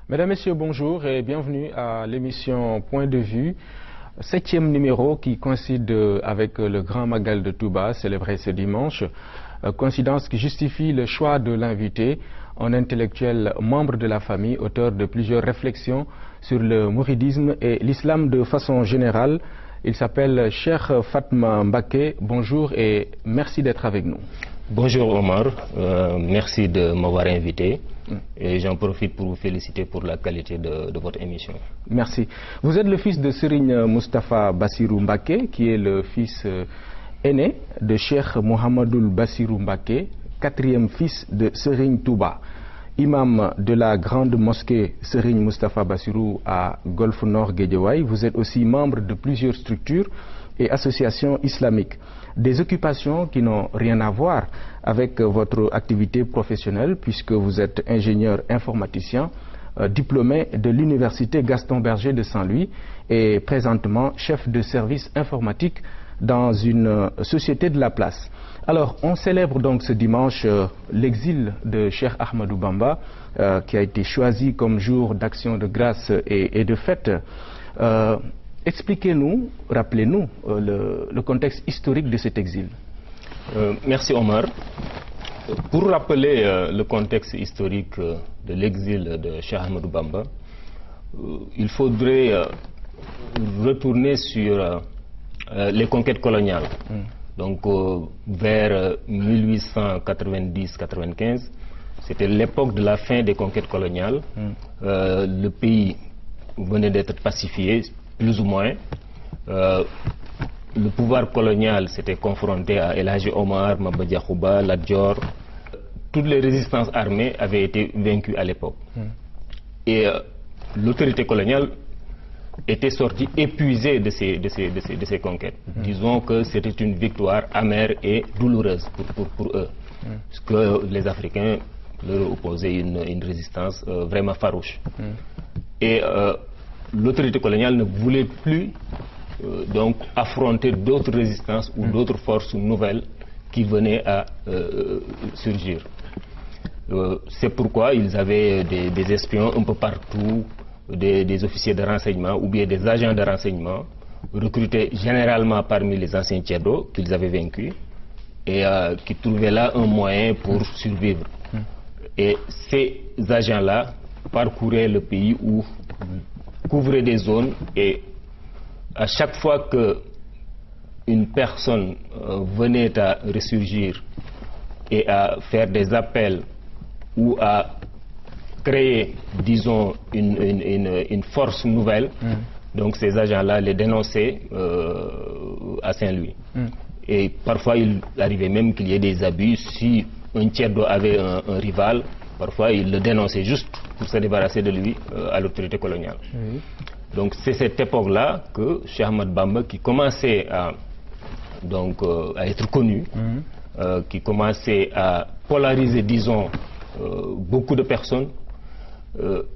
Mesdames, Messieurs, bonjour et bienvenue à l'émission Point de vue, 7e numéro qui coïncide avec le Grand Magal de Touba, célébré ce dimanche. Coïncidence qui justifie le choix de l'invité, un intellectuel membre de la famille, auteur de plusieurs réflexions sur le mouridisme et l'islam de façon générale. Il s'appelle Cheikh Fatma Mbacké. Bonjour et merci d'être avec nous. Bonjour Omar, merci de m'avoir invité et j'en profite pour vous féliciter pour la qualité de votre émission. Merci. Vous êtes le fils de Serigne Moustapha Bassirou Mbacké, qui est le fils aîné de Cheikh Mouhamadoul Bassirou Mbacké, 4e fils de Serigne Touba, imam de la grande mosquée Serigne Moustapha Bassirou à Golfe Nord Guédiawaye. Vous êtes aussi membre de plusieurs structures et associations islamiques. Des occupations qui n'ont rien à voir avec votre activité professionnelle puisque vous êtes ingénieur informaticien, diplômé de l'université Gaston Berger de Saint-Louis et présentement chef de service informatique dans une société de la place. Alors, on célèbre donc ce dimanche l'exil de Cheikh Ahmadou Bamba qui a été choisi comme jour d'action de grâce et de fête. Expliquez-nous, rappelez-nous le contexte historique de cet exil. Merci Omar. Pour rappeler le contexte historique de l'exil de Cheikh Ahmadou Bamba, il faudrait retourner sur les conquêtes coloniales. Donc vers 1890-95, c'était l'époque de la fin des conquêtes coloniales. Le pays venait d'être pacifié, plus ou moins. Le pouvoir colonial s'était confronté à El Hadji Omar, Maba Diakhouba, Lat Dior. Toutes les résistances armées avaient été vaincues à l'époque. Et l'autorité coloniale était sortie épuisée de ces conquêtes. Disons que c'était une victoire amère et douloureuse pour eux. Parce que les Africains leur opposaient une résistance vraiment farouche. Et l'autorité coloniale ne voulait plus donc affronter d'autres résistances ou d'autres forces nouvelles qui venaient à surgir. C'est pourquoi ils avaient des espions un peu partout, des officiers de renseignement ou bien des agents de renseignement recrutés généralement parmi les anciens Tchèdos qu'ils avaient vaincus et qui trouvaient là un moyen pour survivre. Et ces agents-là parcouraient le pays ou couvraient des zones et à chaque fois que une personne venait à ressurgir et à faire des appels ou à créer, disons, une force nouvelle, donc ces agents-là les dénonçaient à Saint-Louis. Et parfois il arrivait même qu'il y ait des abus. Si un Tchèdo avait un rival, parfois il le dénonçait juste pour se débarrasser de lui à l'autorité coloniale. Donc c'est cette époque-là que Cheikh Ahmadou Bamba, qui commençait à être connu, qui commençait à polariser, disons, beaucoup de personnes,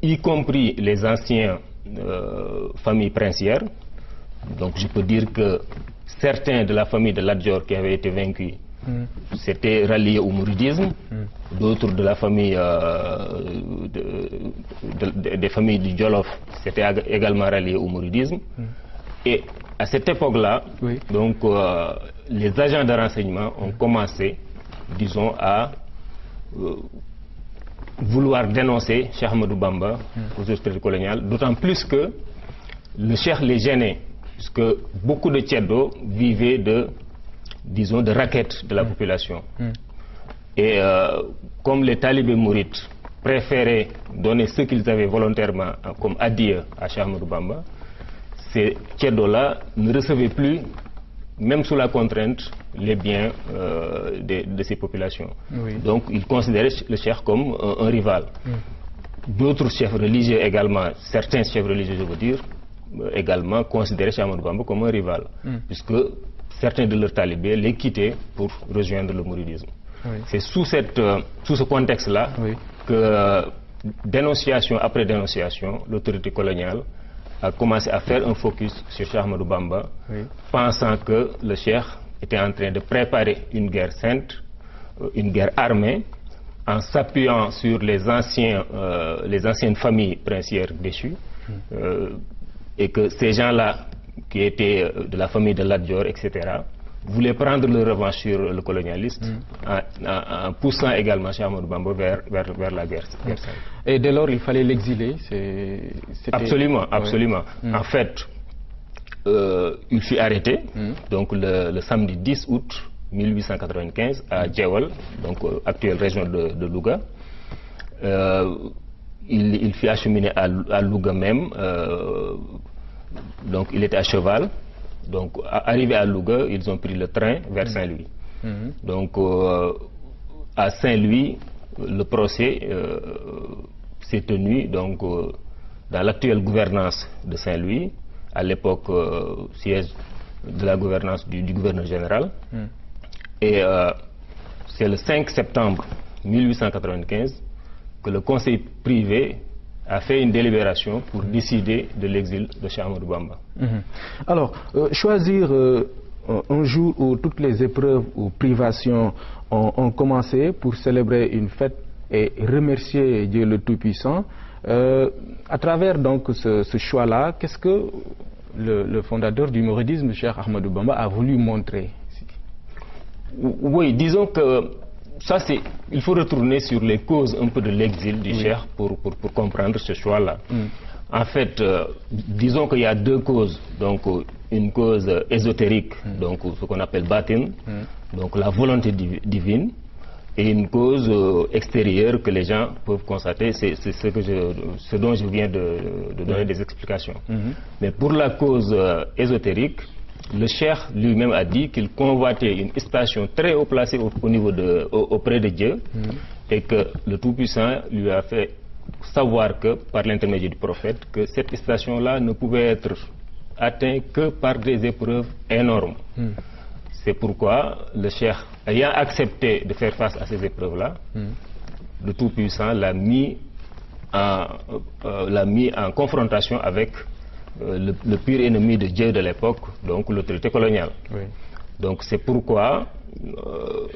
y compris les anciens familles princières. Donc je peux dire que certains de la famille de Lat Dior qui avaient été vaincus s'étaient ralliés au mouridisme, d'autres de la famille des familles du Jolof s'étaient également ralliés au mouridisme. Et à cette époque-là, donc les agents de renseignement ont commencé, disons, à vouloir dénoncer Cheikh Ahmadou Bamba aux autorités coloniales, d'autant plus que le Cheikh les gênait, puisque beaucoup de Tchèdos vivaient de raquettes de la population. Et comme les talibés mourides préféraient donner ce qu'ils avaient volontairement comme adieu à Cheikh Ahmadou Bamba, ces Tchèdos-là ne recevaient plus, même sous la contrainte, les biens de ces populations. Donc ils considéraient le Cheikh comme un rival. D'autres chefs religieux également, certains chefs religieux je veux dire, également considéraient Cheikh Ahmadou Bamba comme un rival, puisque certains de leurs talibés les quittaient pour rejoindre le mouridisme. C'est sous ce contexte-là que dénonciation après dénonciation, l'autorité coloniale a commencé à faire un focus sur Cheikh Ahmadou Bamba, pensant que le Cheikh était en train de préparer une guerre sainte, une guerre armée, en s'appuyant sur les anciennes familles princières déchues, et que ces gens-là, qui étaient de la famille de Lat Dior, etc., voulaient prendre leur revanche sur le colonialiste en poussant également Cheikh Ahmadou Bamba vers la guerre. Et dès lors, il fallait l'exiler. Absolument. En fait, il fut arrêté donc le samedi 10 août 1895 à Djewel, donc actuelle région de Louga. Il fut acheminé à Louga même. Donc il était à cheval. Donc arrivé à Louga, ils ont pris le train vers Saint-Louis. Donc à Saint-Louis, le procès s'est tenu donc dans l'actuelle gouvernance de Saint-Louis, à l'époque siège de la gouvernance du gouverneur général. Et c'est le 5 septembre 1895 que le conseil privé a fait une délibération pour décider de l'exil de Cheikh Ahmadou Bamba. Alors, choisir un jour où toutes les épreuves ou privations ont commencé pour célébrer une fête et remercier Dieu le Tout-Puissant, à travers donc ce choix-là, qu'est-ce que le fondateur du mouridisme, Cheikh Ahmadou Bamba, a voulu montrer? Oui, disons que il faut retourner sur les causes un peu de l'exil du Cheikh pour comprendre ce choix-là. En fait, disons qu'il y a deux causes. Donc, une cause ésotérique, donc ce qu'on appelle batin, donc la volonté divine, et une cause extérieure que les gens peuvent constater. C'est ce dont je viens de donner des explications. Mais pour la cause ésotérique, le Cheikh lui-même a dit qu'il convoitait une station très haut placée auprès de Dieu, et que le Tout-Puissant lui a fait savoir que, par l'intermédiaire du prophète, que cette station-là ne pouvait être atteinte que par des épreuves énormes. C'est pourquoi le Cheikh, ayant accepté de faire face à ces épreuves-là, le Tout-Puissant l'a mis en confrontation avec le pire ennemi de Dieu de l'époque, donc l'autorité coloniale. Donc c'est pourquoi,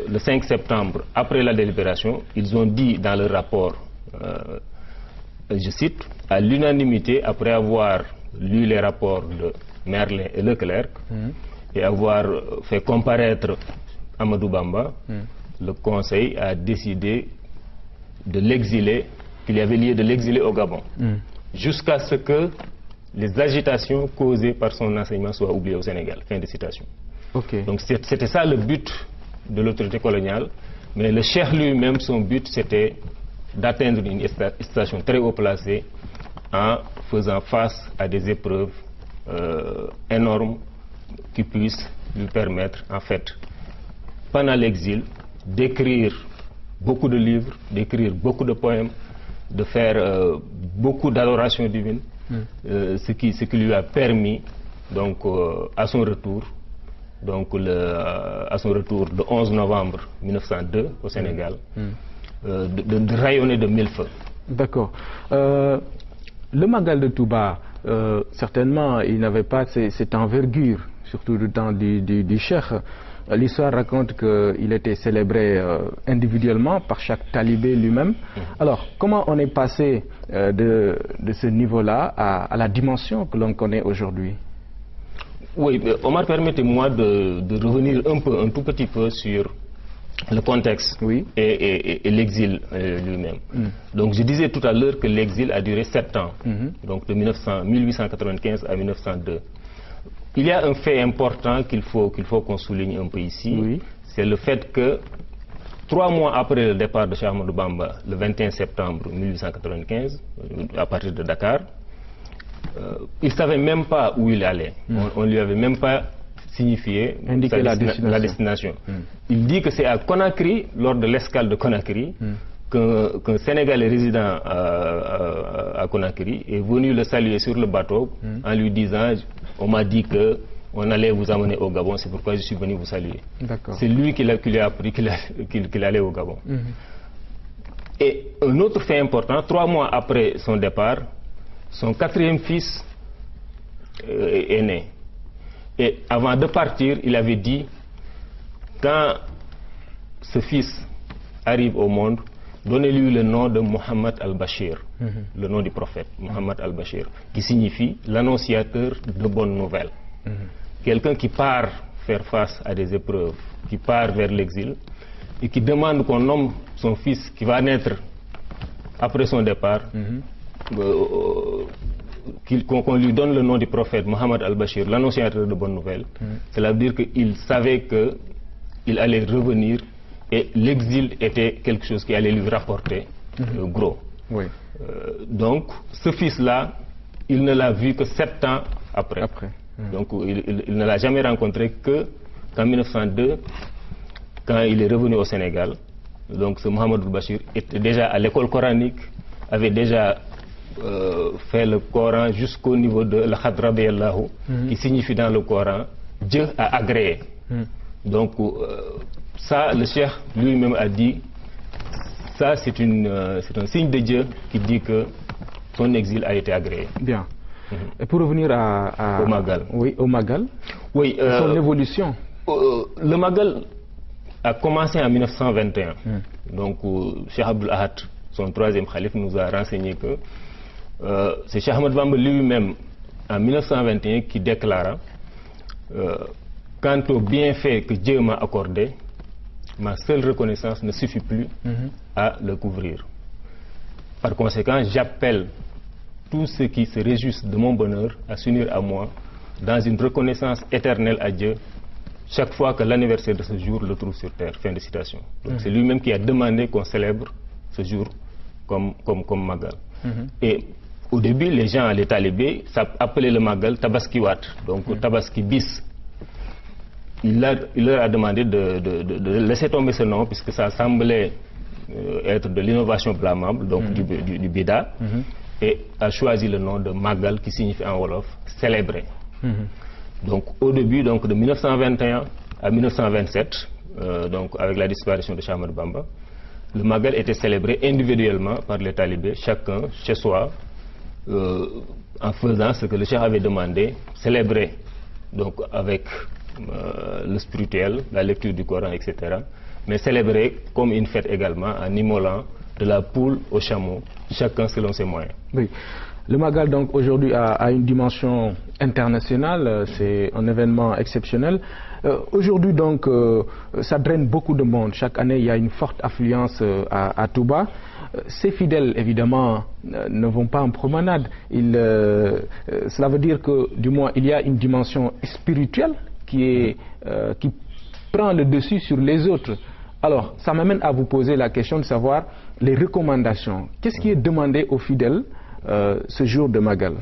le 5 septembre, après la délibération, ils ont dit dans le rapport, je cite, à l'unanimité, après avoir lu les rapports de Merlin et Leclerc, et avoir fait comparaître Ahmadou Bamba, le Conseil a décidé de l'exiler, qu'il y avait lieu de l'exiler au Gabon, jusqu'à ce que les agitations causées par son enseignement soient oubliées au Sénégal. Fin de citation. Donc c'était ça le but de l'autorité coloniale, mais le Cheikh lui-même, son but c'était d'atteindre une station très haut placée en faisant face à des épreuves énormes qui puissent lui permettre, en fait, pendant l'exil, d'écrire beaucoup de livres, d'écrire beaucoup de poèmes, de faire beaucoup d'adoration divine, ce qui lui a permis, donc, à son retour, le 11 novembre 1902 au Sénégal, de rayonner de mille feux. D'accord. Le Magal de Touba, certainement, il n'avait pas cette envergure, surtout du temps du Cheikh. L'histoire raconte qu'il était célébré individuellement par chaque talibé lui-même. Alors, comment on est passé de ce niveau-là à la dimension que l'on connaît aujourd'hui? Oui, Omar, permettez-moi de revenir un tout petit peu sur le contexte et l'exil lui-même. Donc, je disais tout à l'heure que l'exil a duré 7 ans, donc de 1895 à 1902. Il y a un fait important qu'il faut qu'on souligne un peu ici, c'est le fait que 3 mois après le départ de Cheikh Ahmadou Bamba, le 21 septembre 1895, à partir de Dakar, il ne savait même pas où il allait. On ne lui avait même pas signifié la destination. Il dit que c'est à Conakry, lors de l'escale de Conakry, qu'un Sénégalais résident à Conakry est venu le saluer sur le bateau en lui disant: on m'a dit qu'on allait vous amener au Gabon, c'est pourquoi je suis venu vous saluer. C'est lui qui lui a appris qu'il allait au Gabon. Et un autre fait important, 3 mois après son départ, son 4e fils est né. Et avant de partir, il avait dit: quand ce fils arrive au monde, donnez-lui le nom de Mohammed al-Bashir, le nom du prophète, Mohammed al-Bashir, qui signifie l'annonciateur de bonnes nouvelles. Quelqu'un qui part faire face à des épreuves, qui part vers l'exil, et qui demande qu'on nomme son fils qui va naître après son départ, qu'on lui donne le nom du prophète Mohammed al-Bashir, l'annonciateur de bonnes nouvelles. Cela veut dire qu'il savait qu'il allait revenir et l'exil était quelque chose qui allait lui rapporter gros. Oui. Donc ce fils-là, il ne l'a vu que 7 ans après. Donc il ne l'a jamais rencontré qu'en 1902, quand il est revenu au Sénégal. Donc ce Mohammed al-Bashir était déjà à l'école coranique, avait déjà fait le Coran jusqu'au niveau de la Khadra Biyallahu, qui signifie dans le Coran Dieu a agréé. Donc ça, le cheikh lui-même a dit, ça c'est un signe de Dieu qui dit que son exil a été agréé. Bien. Et pour revenir au Magal. Oui, au Magal. Oui. Son évolution. Le Magal a commencé en 1921. Donc Cheikh Abdul Ahad, son troisième khalife, nous a renseigné que c'est Cheikh Ahmad Bamba lui-même en 1921 qui déclara quant au bienfait que Dieu m'a accordé, ma seule reconnaissance ne suffit plus à le couvrir. Par conséquent, j'appelle tous ceux qui se réjouissent de mon bonheur à s'unir à moi dans une reconnaissance éternelle à Dieu chaque fois que l'anniversaire de ce jour le trouve sur terre. Fin de citation. Donc c'est lui-même qui a demandé qu'on célèbre ce jour comme Magal. Et au début, les gens, les talibés, appelaient le Magal Tabaski Wat, donc Tabaski bis. Il leur a demandé de laisser tomber ce nom puisque ça semblait être de l'innovation blâmable, donc du bida, et a choisi le nom de Magal qui signifie en Wolof célébrer. Donc au début, donc de 1921 à 1927, donc avec la disparition de Cheikh Ahmadou Bamba, le Magal était célébré individuellement par les talibés, chacun chez soi, en faisant ce que le cheikh avait demandé, célébrer donc avec le spirituel, la lecture du Coran, etc. Mais célébrer comme une fête également en immolant de la poule au chameau, chacun selon ses moyens. Oui. Le Magal donc aujourd'hui a une dimension internationale, c'est un événement exceptionnel. Aujourd'hui donc ça draine beaucoup de monde. Chaque année il y a une forte affluence à Touba. Ces fidèles évidemment ne vont pas en promenade. Cela veut dire que du moins il y a une dimension spirituelle qui prend le dessus sur les autres. Alors ça m'amène à vous poser la question de savoir les recommandations. Qu'est-ce qui est demandé aux fidèles ce jour de Magal?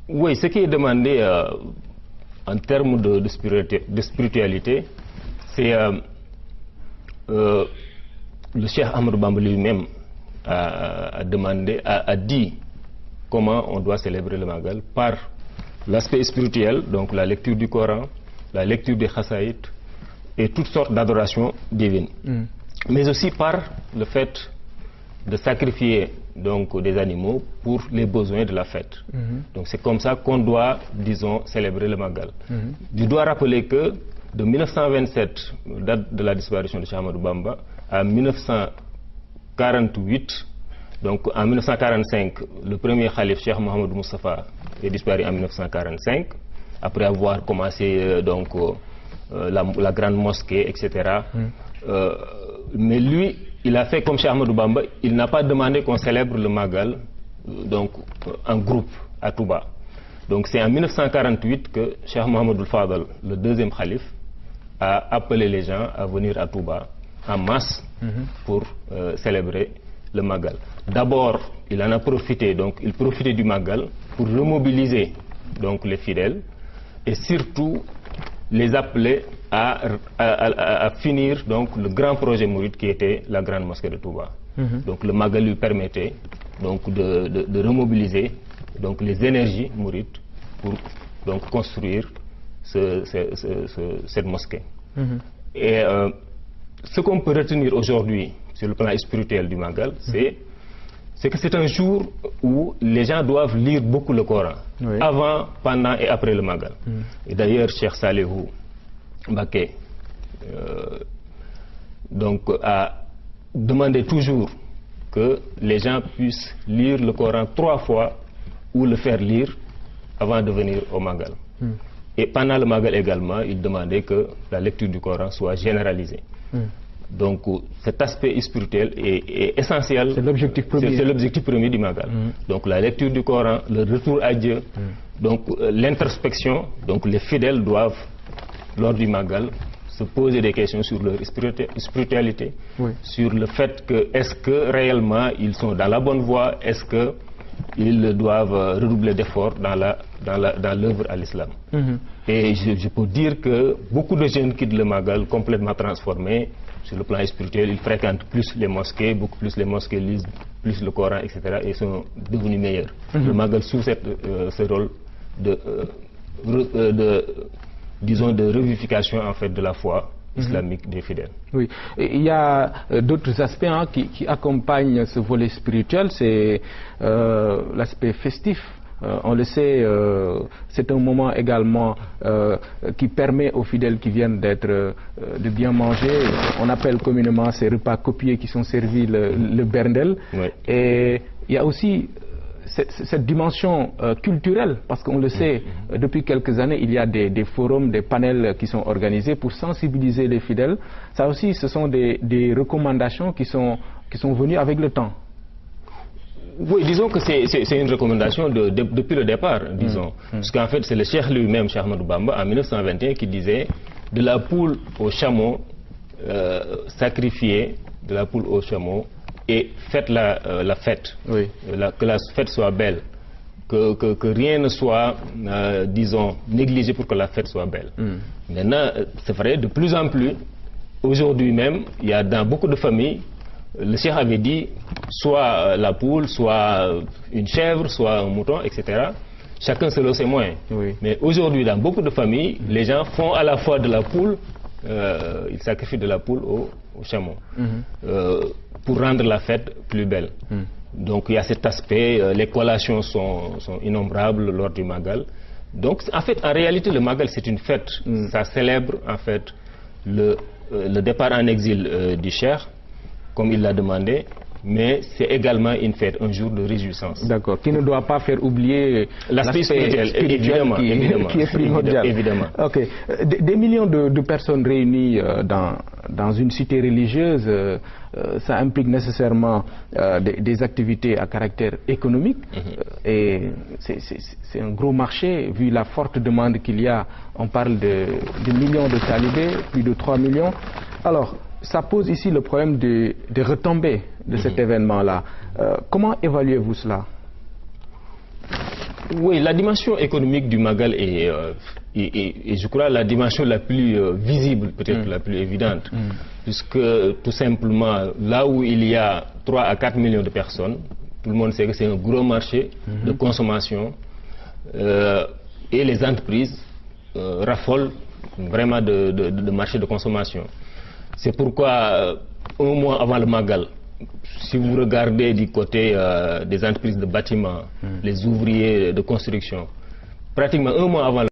Oui, ce qui est demandé en termes de spiritualité, c'est le Cheikh Ahmadou Bamba lui-même a dit comment on doit célébrer le Magal par l'aspect spirituel, donc la lecture du Coran, la lecture des Khassaïd et toutes sortes d'adorations divines. Mais aussi par le fait de sacrifier donc des animaux pour les besoins de la fête. Donc c'est comme ça qu'on doit, disons, célébrer le Magal. Je dois rappeler que de 1927, date de la disparition de Cheikh Ahmadou Bamba, à 1948, donc en 1945, le premier khalife Cheikh Mohamed Moustapha est disparu en 1945, après avoir commencé donc la grande mosquée, etc. Mais lui, il a fait comme Cheikh Ahmadou Bamba, il n'a pas demandé qu'on célèbre le Magal donc en groupe à Touba. Donc c'est en 1948 que Cheikh Mohamed Fadal, le deuxième khalife, a appelé les gens à venir à Touba en masse pour célébrer le Magal. D'abord, il en a profité, donc il profitait du Magal pour remobiliser donc les fidèles et surtout les appeler à finir donc le grand projet mouride qui était la grande mosquée de Touba. Donc le Magal lui permettait donc de remobiliser donc les énergies mourides pour donc construire cette mosquée. Et ce qu'on peut retenir aujourd'hui sur le plan spirituel du Magal, c'est que c'est un jour où les gens doivent lire beaucoup le Coran, avant, pendant et après le Magal. Et d'ailleurs, Cheikh Salihou Mbacké donc a demandait toujours que les gens puissent lire le Coran 3 fois ou le faire lire avant de venir au Magal. Et pendant le Magal également, il demandait que la lecture du Coran soit généralisée. Donc cet aspect spirituel est essentiel. C'est l'objectif premier. C'est l'objectif premier du Magal. Donc la lecture du Coran, le retour à Dieu, donc l'introspection. Donc les fidèles doivent, lors du Magal, se poser des questions sur leur spiritualité, sur le fait que est-ce que réellement ils sont dans la bonne voie, est-ce que ils doivent redoubler d'efforts dans l'œuvre à l'islam. Et je peux dire que beaucoup de jeunes quittent le Magal complètement transformés sur le plan spirituel. Ils fréquentent plus les mosquées, beaucoup plus les mosquées, lisent plus le Coran, etc. et sont devenus meilleurs. Le Magal joue ce rôle disons de revivification en fait de la foi islamique des fidèles. Oui, et il y a d'autres aspects qui accompagnent ce volet spirituel, c'est l'aspect festif. On le sait, c'est un moment également qui permet aux fidèles qui viennent de bien manger. On appelle communément ces repas copiés qui sont servis le berndel. Et il y a aussi cette dimension culturelle, parce qu'on le sait, depuis quelques années, il y a des forums, des panels qui sont organisés pour sensibiliser les fidèles. Ça aussi, ce sont des recommandations qui sont venues avec le temps. Oui, disons que c'est une recommandation depuis le départ, disons. Parce qu'en fait, c'est le cheikh lui-même, Cheikh Ahmadou Bamba, en 1921, qui disait de la poule au chameau, sacrifiez de la poule au chameau et faites la fête. Que la fête soit belle. Que rien ne soit, disons, négligé pour que la fête soit belle. Maintenant, c'est vrai, de plus en plus, aujourd'hui même, il y a dans beaucoup de familles, le cheikh avait dit soit la poule, soit une chèvre, soit un mouton, etc. Chacun selon ses moyens. Mais aujourd'hui, dans beaucoup de familles, les gens font à la fois de la poule, ils sacrifient de la poule au chameau, pour rendre la fête plus belle. Donc il y a cet aspect, les collations sont innombrables lors du Magal. Donc en fait, en réalité, le Magal c'est une fête. Ça célèbre en fait le départ en exil du cheikh, comme il l'a demandé, mais c'est également une fête, un jour de réjouissance. D'accord, qui ne doit pas faire oublier l'aspect spirituel évidemment, qui est primordial. Évidemment. Ok. Des millions de personnes réunies dans une cité religieuse, ça implique nécessairement des activités à caractère économique, et c'est un gros marché, vu la forte demande qu'il y a. On parle de millions de talibés, plus de 3 millions. Alors, ça pose ici le problème des retombées de cet événement-là. Comment évaluez-vous cela? Oui, la dimension économique du Magal est, je crois, la dimension la plus visible, peut-être la plus évidente, puisque tout simplement, là où il y a 3 à 4 millions de personnes, tout le monde sait que c'est un gros marché de consommation, et les entreprises raffolent vraiment de marché de consommation. C'est pourquoi, un mois avant le Magal, si vous regardez du côté des entreprises de bâtiments, les ouvriers de construction, pratiquement un mois avant le